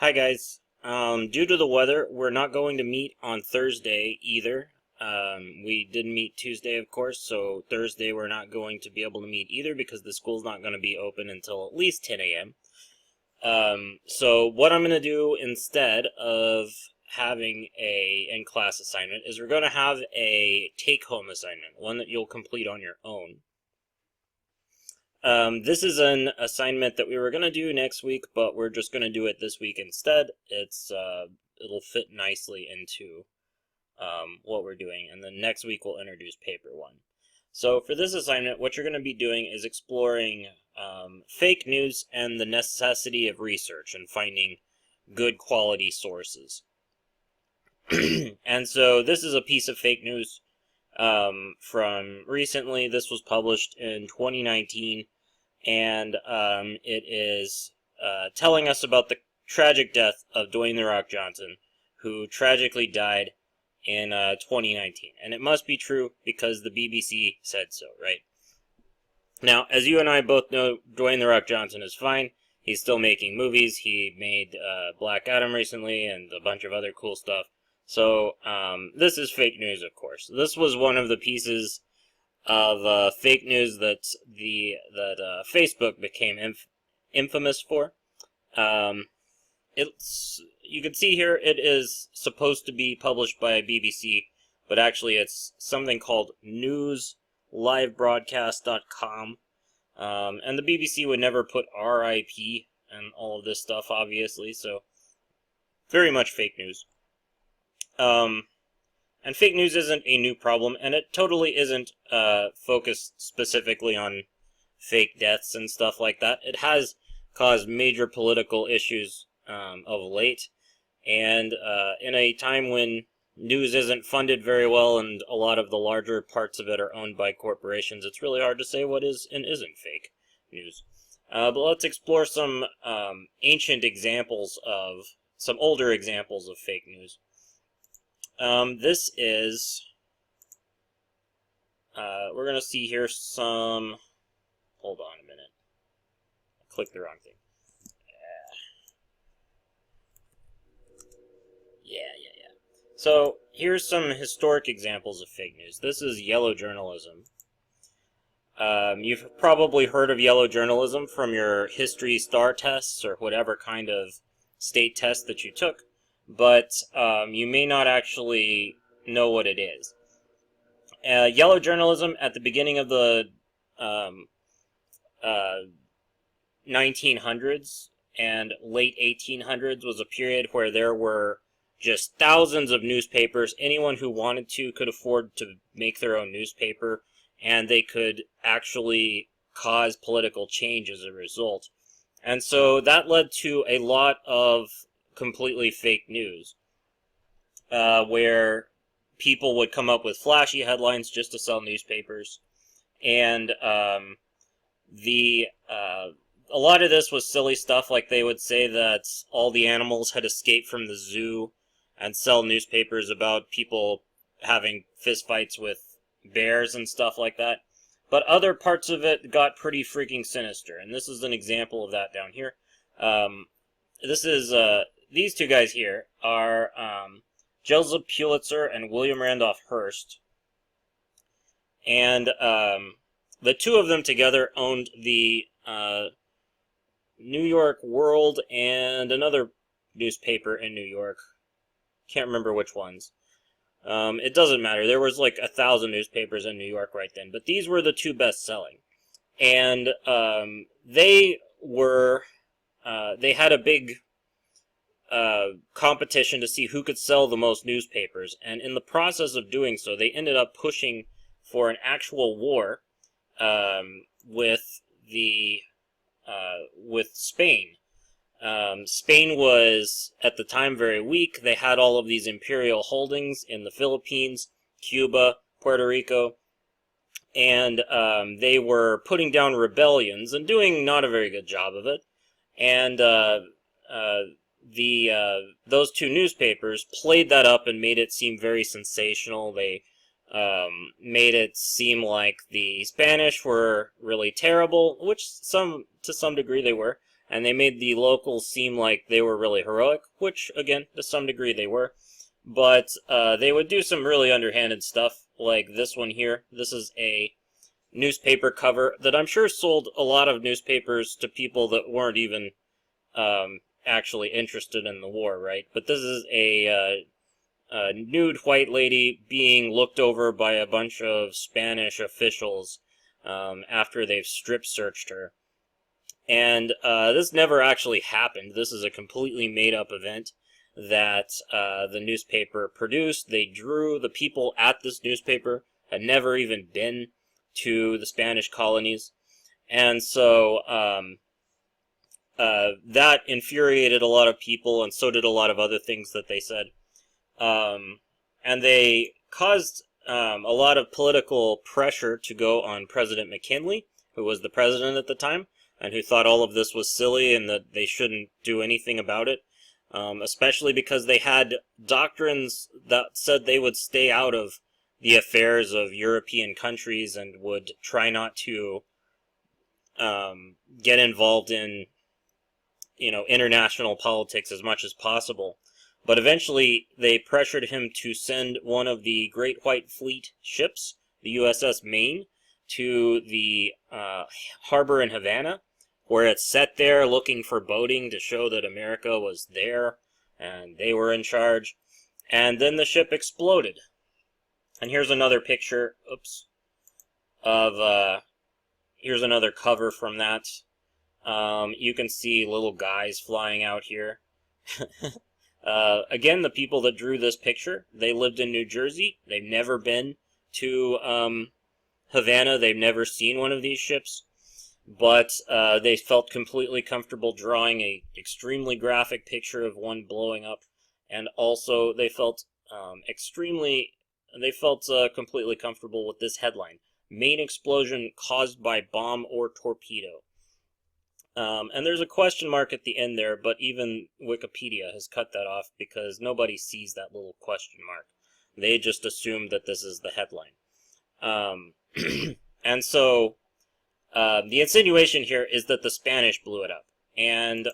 Hi guys. Due to the weather, we're not going to meet on Thursday either. We didn't meet Tuesday, of course, so Thursday we're not going to be able to meet either because the school's not going to be open until at least 10 a.m. So what I'm going to do instead of having a in-class assignment is we're going to have a take-home assignment, one that you'll complete on your own. This is an assignment that we were going to do next week, but we're just going to do it this week instead. It'll fit nicely into what we're doing, and then next week we'll introduce paper one. So for this assignment, what you're going to be doing is exploring fake news and the necessity of research and finding good quality sources. And so this is a piece of fake news from recently. This was published in 2019, and it is telling us about the tragic death of Dwayne "The Rock" Johnson, who tragically died in 2019. And it must be true because the BBC said so, right? Now, as you and I both know, Dwayne "The Rock" Johnson is fine. He's still making movies. He made Black Adam recently and a bunch of other cool stuff. So this is fake news, of course. This was one of the pieces of fake news that Facebook became infamous for. You can see here it is supposed to be published by BBC, but actually it's something called newslivebroadcast.com. And the BBC would never put RIP and all of this stuff, obviously, so very much fake news. And fake news isn't a new problem, and it totally isn't focused specifically on fake deaths and stuff like that. It has caused major political issues of late, and in a time when news isn't funded very well and a lot of the larger parts of it are owned by corporations, it's really hard to say what is and isn't fake news. But let's explore some ancient examples of, some older examples of fake news. This is, we're going to see here some, hold on a minute, I clicked the wrong thing. Yeah. So, here's some historic examples of fake news. This is yellow journalism. You've probably heard of yellow journalism from your history STAR tests or whatever kind of state test that you took, but you may not actually know what it is. Yellow journalism at the beginning of the 1900s and late 1800s was a period where there were just thousands of newspapers. Anyone who wanted to could afford to make their own newspaper, and they could actually cause political change as a result. And so that led to a lot of completely fake news, where people would come up with flashy headlines just to sell newspapers. And a lot of this was silly stuff, like they would say that all the animals had escaped from the zoo and sell newspapers about people having fistfights with bears and stuff like that. But other parts of it got pretty freaking sinister, and this is an example of that down here. This is, these two guys here are Joseph Pulitzer and William Randolph Hearst. And the two of them together owned the New York World and another newspaper in New York. Can't remember which ones. It doesn't matter. There was like 1,000 newspapers in New York right then, but these were the two best-selling. And they had a big competition to see who could sell the most newspapers, and in the process of doing so, they ended up pushing for an actual war with Spain. Spain was, at the time, very weak. They had all of these imperial holdings in the Philippines, Cuba, Puerto Rico, and they were putting down rebellions and doing not a very good job of it. And those two newspapers played that up and made it seem very sensational. They made it seem like the Spanish were really terrible, which to some degree they were. and they made the locals seem like they were really heroic, which, again, to some degree they were. But they would do some really underhanded stuff, like this one here. This is a newspaper cover that I'm sure sold a lot of newspapers to people that weren't even actually interested in the war, right? But this is a nude white lady being looked over by a bunch of Spanish officials after they've strip searched her. And this never actually happened. This is a completely made-up event that the newspaper produced. They drew the people at this newspaper had never even been to the Spanish colonies. And so that infuriated a lot of people, and so did a lot of other things that they said. And they caused a lot of political pressure to go on President McKinley, who was the president at the time, and who thought all of this was silly and that they shouldn't do anything about it, especially because they had doctrines that said they would stay out of the affairs of European countries and would try not to get involved in, international politics as much as possible. But eventually, they pressured him to send one of the Great White Fleet ships, the USS Maine, to the harbor in Havana, where it sat there looking for boating to show that America was there and they were in charge. And then the ship exploded. And here's another picture, here's another cover from that. You can see little guys flying out here. Again, the people that drew this picture, they lived in New Jersey. They've never been to Havana. They've never seen one of these ships. But they felt completely comfortable drawing a extremely graphic picture of one blowing up. And also, they felt completely comfortable with this headline: Main explosion caused by bomb or torpedo. And there's a question mark at the end there, but even Wikipedia has cut that off because nobody sees that little question mark. They just assume that this is the headline. And so the insinuation here is that the Spanish blew it up. And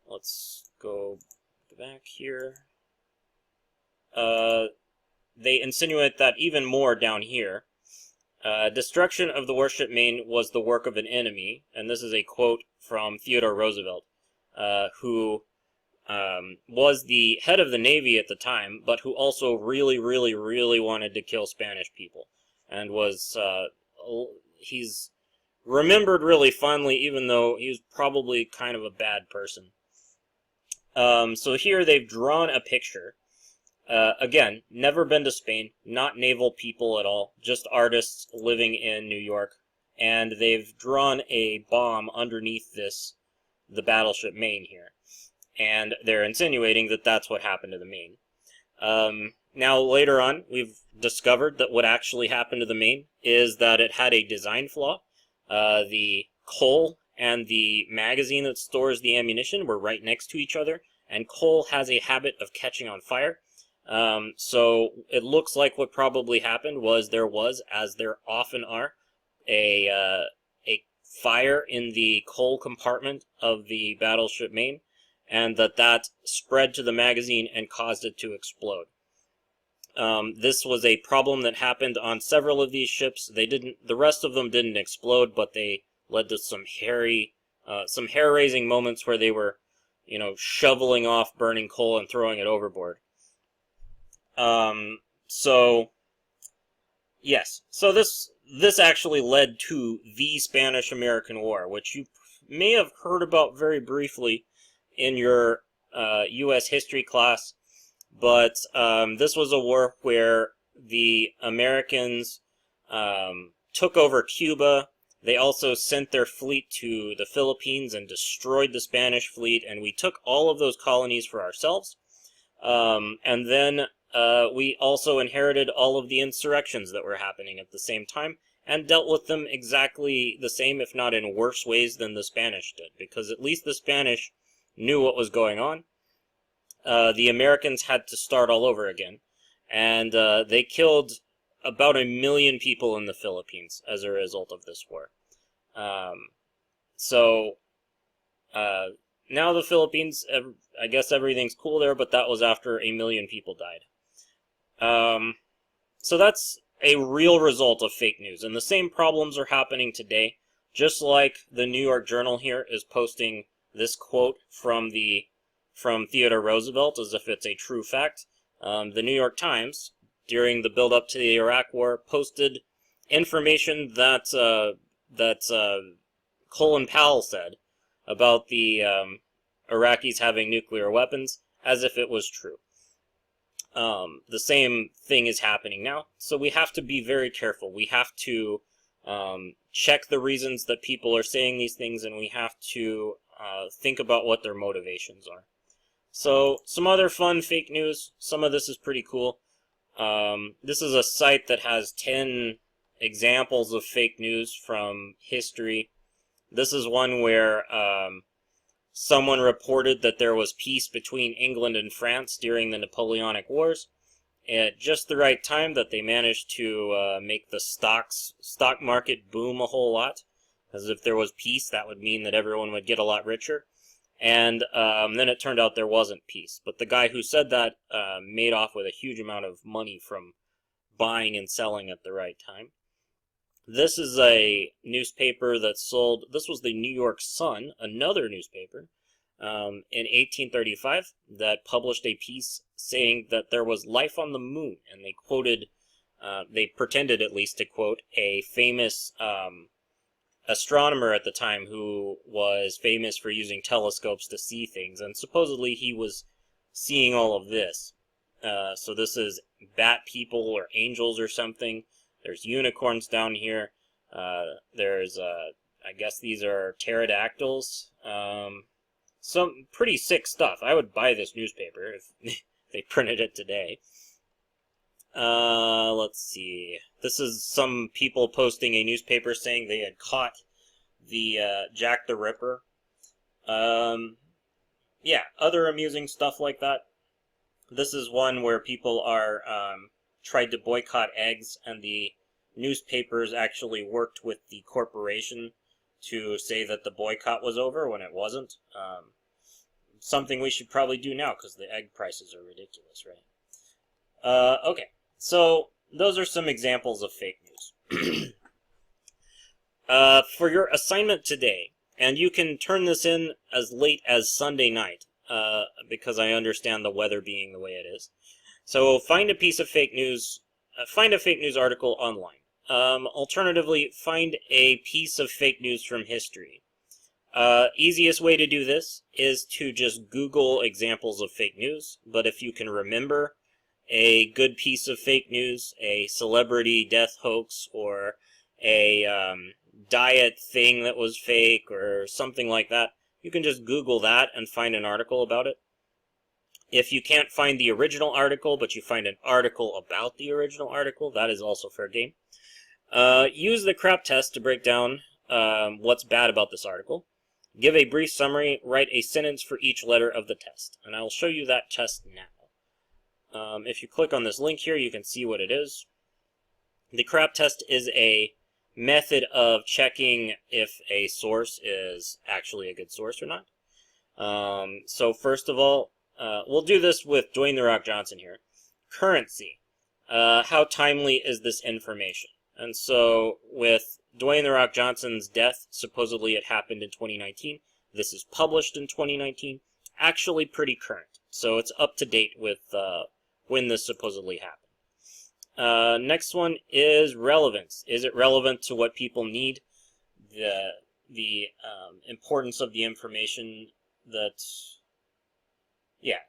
let's go back here. They insinuate that even more down here. Destruction of the warship Maine was the work of an enemy, and this is a quote from Theodore Roosevelt, who was the head of the Navy at the time, but who also really, really, really wanted to kill Spanish people, and was, he's remembered really fondly, even though he was probably kind of a bad person. So here they've drawn a picture. Again, never been to Spain, not naval people at all, just artists living in New York, and they've drawn a bomb underneath the battleship Maine here, and they're insinuating that that's what happened to the Maine. Now, later on, we've discovered that what actually happened to the Maine is that it had a design flaw. The coal and the magazine that stores the ammunition were right next to each other, and coal has a habit of catching on fire. So it looks like what probably happened was there was, as there often are, a fire in the coal compartment of the battleship Maine, and that spread to the magazine and caused it to explode. This was a problem that happened on several of these ships. The rest of them didn't explode, but they led to some hair-raising moments where they were, shoveling off burning coal and throwing it overboard. So this actually led to the Spanish-American War, which you may have heard about very briefly in your U.S. history class, but this was a war where the Americans took over Cuba. They also sent their fleet to the Philippines and destroyed the Spanish fleet, and we took all of those colonies for ourselves. And then we also inherited all of the insurrections that were happening at the same time and dealt with them exactly the same, if not in worse ways than the Spanish did, because at least the Spanish knew what was going on. The Americans had to start all over again, and they killed about 1 million people in the Philippines as a result of this war. So Now the Philippines, I guess everything's cool there, but that was after 1 million people died. So that's a real result of fake news, and the same problems are happening today. Just like the New York Journal here is posting this quote from Theodore Roosevelt as if it's a true fact. The New York Times, during the build-up to the Iraq War, posted information that Colin Powell said about the Iraqis having nuclear weapons as if it was true. The same thing is happening now, so we have to be very careful. We have to check the reasons that people are saying these things, and we have to think about what their motivations are. So, some other fun fake news. Some of this is pretty cool. This is a site that has 10 examples of fake news from history. This is one where someone reported that there was peace between England and France during the Napoleonic Wars at just the right time, that they managed to make the stock market boom a whole lot. As if there was peace, that would mean that everyone would get a lot richer. And then it turned out there wasn't peace. But the guy who said that made off with a huge amount of money from buying and selling at the right time. This is a newspaper that sold, this was the New York Sun, another newspaper, in 1835, that published a piece saying that there was life on the moon. And they quoted, they pretended at least to quote a famous astronomer at the time who was famous for using telescopes to see things. And supposedly he was seeing all of this. So this is bat people or angels or something. There's unicorns down here. There's, I guess these are pterodactyls. Some pretty sick stuff. I would buy this newspaper if they printed it today. Let's see. This is some people posting a newspaper saying they had caught the Jack the Ripper. Yeah, other amusing stuff like that. This is one where people are tried to boycott eggs, and the newspapers actually worked with the corporation to say that the boycott was over when it wasn't. Something we should probably do now, because the egg prices are ridiculous, right? Okay, so those are some examples of fake news. For your assignment today, and you can turn this in as late as Sunday night, because I understand the weather being the way it is. So find a piece of fake news, find a fake news article online. Alternatively, find a piece of fake news from history. Easiest way to do this is to just Google examples of fake news, but if you can remember a good piece of fake news, a celebrity death hoax, or a diet thing that was fake, or something like that, you can just Google that and find an article about it. If you can't find the original article, but you find an article about the original article, that is also fair game. Use the CRAAP test to break down what's bad about this article. Give a brief summary, write a sentence for each letter of the test. And I will show you that test now. If you click on this link here, you can see what it is. The CRAAP test is a method of checking if a source is actually a good source or not. So first of all, we'll do this with Dwayne "The Rock" Johnson here. Currency. How timely is this information? And so with Dwayne "The Rock" Johnson's death, supposedly it happened in 2019. This is published in 2019. Actually pretty current. So it's up to date with when this supposedly happened. Next one is relevance. Is it relevant to what people need? The importance of the information that... Yeah,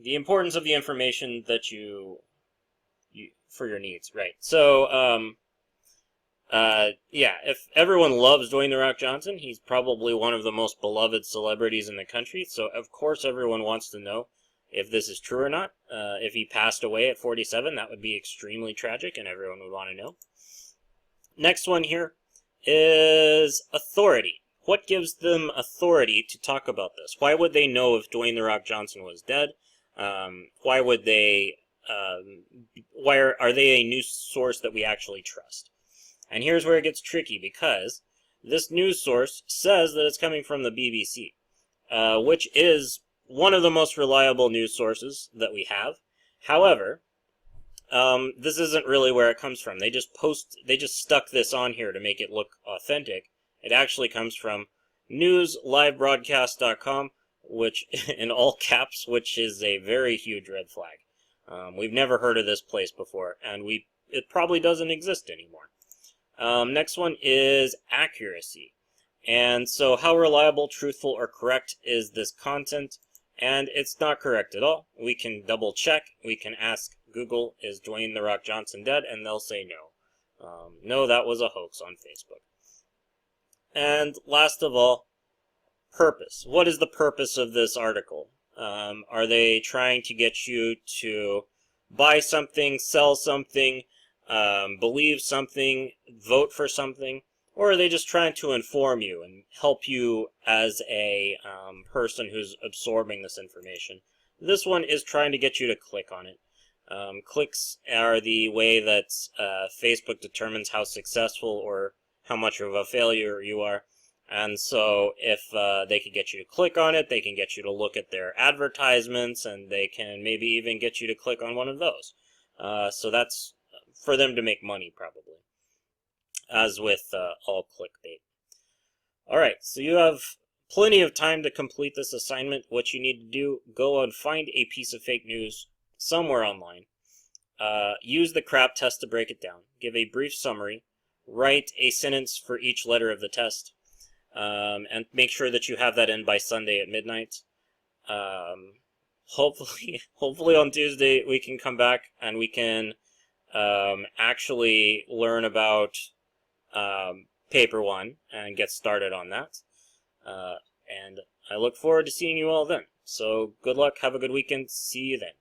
the importance of the information that you for your needs, right? So, yeah, if everyone loves Dwayne "The Rock" Johnson, he's probably one of the most beloved celebrities in the country, so of course everyone wants to know if this is true or not. If he passed away at 47, that would be extremely tragic, and everyone would want to know. Next one here is authority. What gives them authority to talk about this? Why would they know if Dwayne "The Rock" Johnson was dead? Why would they... why are they a news source that we actually trust? And here's where it gets tricky, because this news source says that it's coming from the BBC. which is one of the most reliable news sources that we have. However, this isn't really where it comes from. They just stuck this on here to make it look authentic. It actually comes from newslivebroadcast.com, which in all caps, which is a very huge red flag. We've never heard of this place before, and it probably doesn't exist anymore. Next one is accuracy. And so how reliable, truthful, or correct is this content? And it's not correct at all. We can double check. We can ask Google, is Dwayne "The Rock" Johnson dead? And they'll say no. No, that was a hoax on Facebook. And last of all, purpose. What is the purpose of this article? Are they trying to get you to buy something, sell something, believe something, vote for something? Or are they just trying to inform you and help you as a person who's absorbing this information? This one is trying to get you to click on it. Clicks are the way that Facebook determines how successful or how much of a failure you are. And so if they can get you to click on it, they can get you to look at their advertisements, and they can maybe even get you to click on one of those. So that's for them to make money, probably, as with all clickbait. All right, so you have plenty of time to complete this assignment. What you need to do, go and find a piece of fake news somewhere online. Use the CRAAP test to break it down. Give a brief summary. Write a sentence for each letter of the test. And make sure that you have that in by Sunday at midnight. Hopefully on Tuesday we can come back and we can actually learn about paper 1 and get started on that. And I look forward to seeing you all then. So good luck, have a good weekend, see you then.